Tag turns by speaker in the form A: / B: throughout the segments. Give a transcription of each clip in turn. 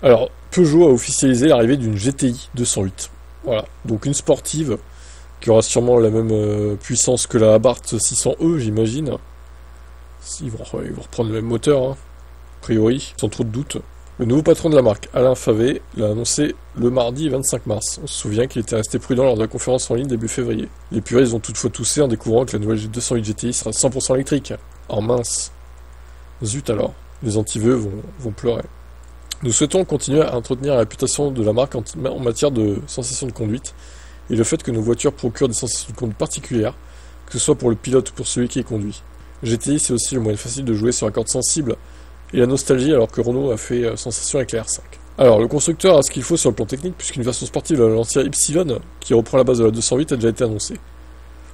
A: Alors, Peugeot a officialisé l'arrivée d'une GTI 208. Voilà, donc une sportive qui aura sûrement la même puissance que la Abarth 600E, j'imagine. Ils vont reprendre le même moteur, hein, a priori, sans trop de doute. Le nouveau patron de la marque, Alain Favé, l'a annoncé le mardi 25 mars. On se souvient qu'il était resté prudent lors de la conférence en ligne début février. Les puristes ont toutefois toussé en découvrant que la nouvelle 208 GTI sera 100% électrique. Oh mince. Zut alors, les anti-vœux vont pleurer. Nous souhaitons continuer à entretenir la réputation de la marque en matière de sensations de conduite, et le fait que nos voitures procurent des sensations de conduite particulières, que ce soit pour le pilote ou pour celui qui est conduit. GTI, c'est aussi le moyen facile de jouer sur la corde sensible et la nostalgie, alors que Renault a fait sensation avec la R5. Alors, le constructeur a ce qu'il faut sur le plan technique, puisqu'une version sportive de la Lancia Ypsilon, qui reprend la base de la 208, a déjà été annoncée.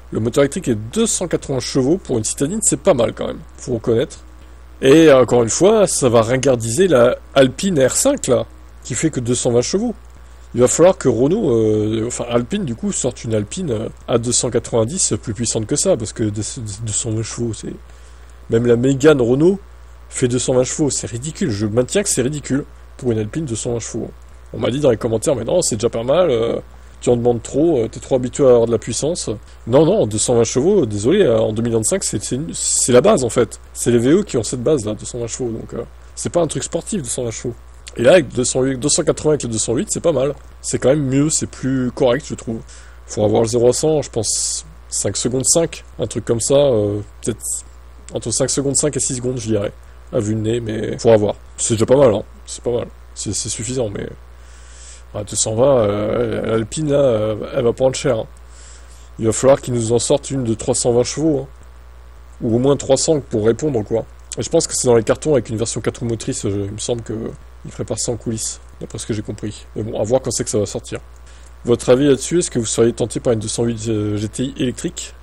A: Le moteur électrique est 280 chevaux pour une citadine, c'est pas mal quand même, faut reconnaître. Et encore une fois, ça va ringardiser la Alpine R5 là, qui fait que 220 chevaux. Il va falloir que Renault, enfin Alpine du coup, sorte une Alpine à 290 plus puissante que ça, parce que 220 chevaux, c'est... Même la Mégane Renault fait 220 chevaux, c'est ridicule, je maintiens que c'est ridicule pour une Alpine 220 chevaux. On m'a dit dans les commentaires, mais non, c'est déjà pas mal, tu en demandes trop, t'es trop habitué à avoir de la puissance. Non, 220 chevaux, désolé, en 2025, c'est la base en fait. C'est les VE qui ont cette base là, 220 chevaux, donc c'est pas un truc sportif, 220 chevaux. Et là, avec 280 avec le 208, c'est pas mal. C'est quand même mieux, c'est plus correct, je trouve. Faut avoir le 0 à 100, je pense 5 secondes 5, un truc comme ça, peut-être entre 5 secondes 5 et 6 secondes, je dirais, à vue de nez, mais faut avoir. C'est déjà pas mal, hein, c'est pas mal. C'est suffisant, mais... À 220, l'Alpine, là, elle va prendre cher. Hein. Il va falloir qu'ils nous en sortent une de 320 chevaux, hein. Ou au moins 300 pour répondre, quoi. Et je pense que c'est dans les cartons avec une version 4 roues motrices, il me semble qu'ils préparent ça en coulisses, d'après ce que j'ai compris. Mais bon, à voir quand c'est que ça va sortir. Votre avis là-dessus, est-ce que vous seriez tenté par une 208 GTI électrique?